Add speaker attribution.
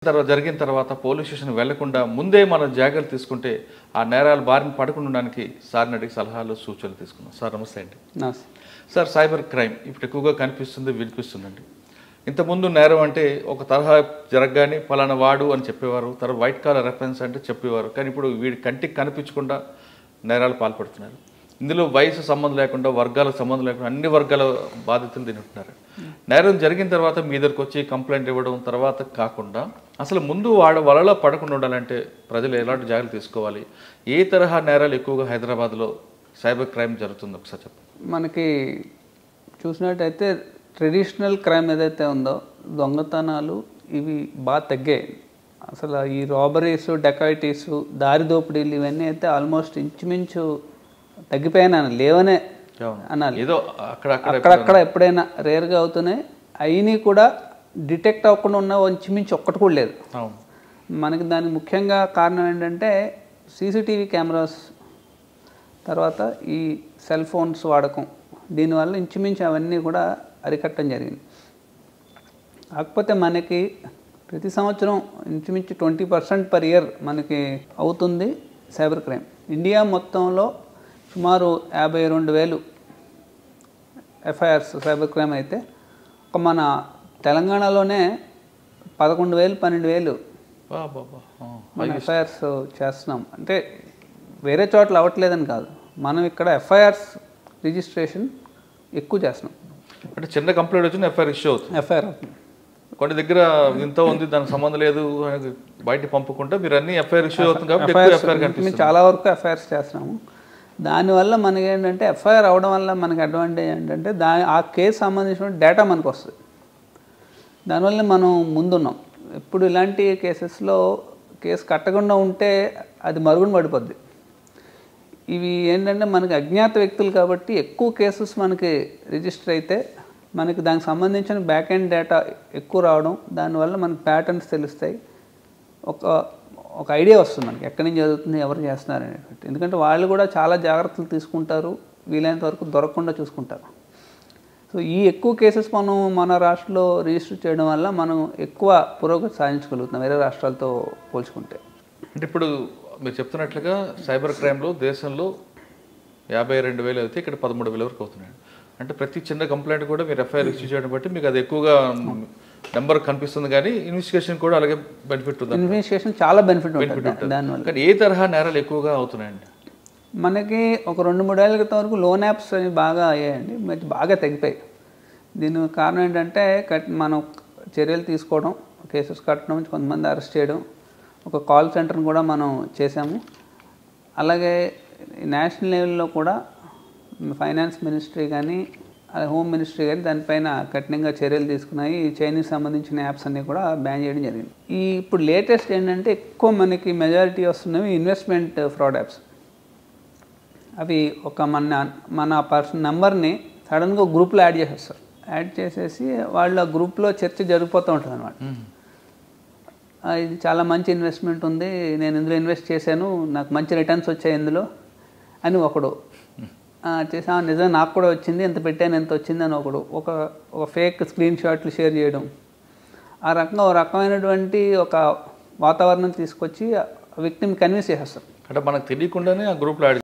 Speaker 1: తర్వాత జరిగిన తర్వాత పోలీస్ స్టేషన్ వెళ్లకుండా ముందే మనం జాగ్రత్తలు తీసుకుంటే ఆ నేరాల బారిన పడకుండా ఉండడానికి సార్ని అడిగి సలహాలు సూచనలు తీసుకున్నాం. సార్ నమస్తే అండి.
Speaker 2: నమస్తే
Speaker 1: సార్, సైబర్ క్రైమ్ ఇప్పుడు ఎక్కువగా కనిపిస్తుంది, వినిపిస్తుందండి. ఇంతకుముందు నేరం అంటే ఒక తరహా జరగగానే పలానా వాడు అని చెప్పేవారు, తర్వాత వైట్ కాలర్ రెఫరెన్స్ అంటే చెప్పేవారు. కానీ ఇప్పుడు వీడి కంటికి కనిపించకుండా నేరాలు పాల్పడుతున్నారు. ఇందులో వయసు సంబంధం లేకుండా, వర్గాలకు సంబంధం లేకుండా అన్ని వర్గాల బాధితులు తింటున్నారు. నేరం జరిగిన తర్వాత మీ దగ్గరకు వచ్చి కంప్లైంట్ ఇవ్వడం తర్వాత కాకుండా అసలు ముందు వలలో పడకుండా ఉండాలంటే ప్రజలు ఎలాంటి జాగ్రత్తలు తీసుకోవాలి? ఏ తరహా నేరాలు ఎక్కువగా హైదరాబాద్లో సైబర్ క్రైమ్ జరుగుతుంది ఒకసారి చెప్పండి.
Speaker 2: మనకి చూసినట్టయితే ట్రెడిషనల్ క్రైమ్ ఏదైతే ఉందో దొంగతనాలు ఇవి బాగా తగ్గాయి. అసలు ఈ రాబరీస్, డెకాయిటీస్, దారి దోపిడీలు ఇవన్నీ అయితే ఆల్మోస్ట్ ఇంచుమించు తగ్గిపోయాను లేవనే అనాలి.
Speaker 1: ఏదో
Speaker 2: అక్కడక్కడ ఎప్పుడైనా రేర్గా అవుతున్నాయి. అయినా కూడా డిటెక్ట్ అవ్వకుండా ఉన్న ఇంచుమించు ఒక్కటి కూడా లేదు. మనకి దానికి ముఖ్యంగా కారణం ఏంటంటే సీసీటీవీ కెమెరాస్, తర్వాత ఈ సెల్ ఫోన్స్ వాడకం. దీనివల్ల ఇంచుమించు అవన్నీ కూడా అరికట్టడం జరిగింది. కాకపోతే మనకి ప్రతి సంవత్సరం ఇంచుమించు 20% పర్ ఇయర్ మనకి అవుతుంది సైబర్ క్రైమ్. ఇండియా మొత్తంలో సుమారు 52,000 ఎఫ్ఐఆర్స్ సైబర్ క్రైమ్ అయితే ఒక మన తెలంగాణలోనే 11,000 12,000 మన ఎఫ్ఐఆర్స్ చేస్తున్నాం. అంటే వేరే చోట్ల అవ్వట్లేదని కాదు, మనం ఇక్కడ ఎఫ్ఐఆర్స్ రిజిస్ట్రేషన్ ఎక్కువ చేస్తున్నాం.
Speaker 1: అంటే చిన్న కంప్లైంట్ వచ్చిన ఎఫ్ఐఆర్ ఇష్యూ అవుతుంది.
Speaker 2: ఎఫ్ఐఆర్ అవుతుంది.
Speaker 1: కొన్ని దగ్గర ఇంత ఉంది, దానికి సంబంధం లేదు బయట పంపుకుంటే మీరు అన్ని ఎఫ్ఐఆర్ ఇష్యూ అవుతుంది కాబట్టి
Speaker 2: మేము చాలా వరకు ఎఫ్ఐఆర్స్ చేస్తున్నాము. దానివల్ల మనకి ఏంటంటే ఎఫ్ఐఆర్ అవ్వడం వల్ల మనకి అడ్వాంటేజ్ ఏంటంటే ఆ కేసు సంబంధించిన డేటా మనకు వస్తుంది. దానివల్ల మనం ముందున్నాం. ఇప్పుడు ఇలాంటి కేసెస్లో కేసు కట్టకుండా ఉంటే అది మరుగున పడిపోద్ది. ఇవి ఏంటంటే మనకి అజ్ఞాత వ్యక్తులు కాబట్టి ఎక్కువ కేసెస్ మనకి రిజిస్టర్ అయితే మనకి దానికి సంబంధించిన బ్యాక్ ఎండ్ డేటా ఎక్కువ రావడం, దానివల్ల మనకి ప్యాటర్న్స్ తెలుస్తాయి. ఒక ఐడియా వస్తుంది మనకి ఎక్కడి నుంచి జరుగుతుంది, ఎవరు చేస్తున్నారు అనేటువంటి. ఎందుకంటే వాళ్ళు కూడా చాలా జాగ్రత్తలు తీసుకుంటారు, వీలైనంత వరకు దొరకకుండా చూసుకుంటారు. సో ఈ ఎక్కువ కేసెస్ మనం మన రాష్ట్రంలో రిజిస్టర్ చేయడం వల్ల మనం ఎక్కువ పురోగతి సాధించగలుగుతున్నాం వేరే రాష్ట్రాలతో పోల్చుకుంటే.
Speaker 1: అంటే ఇప్పుడు మీరు చెప్తున్నట్లుగా సైబర్ క్రైమ్లో దేశంలో 52,000 అయితే ఇక్కడ 13,000 వరకు అవుతున్నాయి. అంటే ప్రతి చిన్న కంప్లైంట్ కూడా మీరు ఎఫ్ఐఆర్ ఇష్యూ చేయడం బట్టి మీకు అది ఎక్కువగా నెంబర్ కనిపిస్తుంది. కానీ ఇన్వెస్టిగేషన్ కూడా అలాగే బెనిఫిట్ ఉంది.
Speaker 2: ఇన్వెస్టిగేషన్ చాలా బెనిఫిట్ ఉంటుంది దానివల్ల.
Speaker 1: కానీ ఏ తరహా నేరాలు ఎక్కువగా అవుతున్నాయండి?
Speaker 2: మనకి ఒక 2-3 ఏళ్ళ క్రితం వరకు లోన్ యాప్స్ అవి బాగా అయ్యాయండి, మరి బాగా తగ్గిపోయాయి. దీనికి కారణం ఏంటంటే మనం చర్యలు తీసుకోవడం, కేసెస్ కట్టడం, కొంతమంది అరెస్ట్ చేయడం, ఒక కాల్ సెంటర్ని కూడా మనం చేసాము. అలాగే నేషనల్ లెవెల్లో కూడా ఫైనాన్స్ మినిస్ట్రీ కానీ హోమ్ మినిస్ట్రీ కానీ దానిపైన కఠినంగా చర్యలు తీసుకున్నాయి. చైనీస్ సంబంధించిన యాప్స్ అన్నీ కూడా బ్యాన్ చేయడం జరిగింది. ఇప్పుడు లేటెస్ట్ ఏంటంటే ఎక్కువ మనకి మెజారిటీ వస్తున్నవి ఇన్వెస్ట్మెంట్ ఫ్రాడ్ యాప్స్. అవి ఒక మన పర్సన్ నెంబర్ని సడన్గా గ్రూప్లో యాడ్ చేసేస్తారు. యాడ్ చేసేసి వాళ్ళ గ్రూప్లో చర్చ జరిగిపోతూ ఉంటుంది అన్నమాట. ఇది చాలా మంచి ఇన్వెస్ట్మెంట్ ఉంది, నేను ఇందులో ఇన్వెస్ట్ చేశాను, నాకు మంచి రిటర్న్స్ వచ్చాయి ఇందులో అని ఒకడు చేసా. నిజంగా నాకు కూడా వచ్చింది, ఎంత పెట్టాను ఎంత వచ్చింది అని ఒక ఫేక్ స్క్రీన్ షాట్లు షేర్ చేయడం. ఆ రకంగా ఒక రకమైనటువంటి ఒక వాతావరణం తీసుకొచ్చి ఆ వ్యక్తిని కన్విన్స్ చేసేస్తారు.
Speaker 1: అంటే మనకు తెలియకుండానే ఆ గ్రూప్లో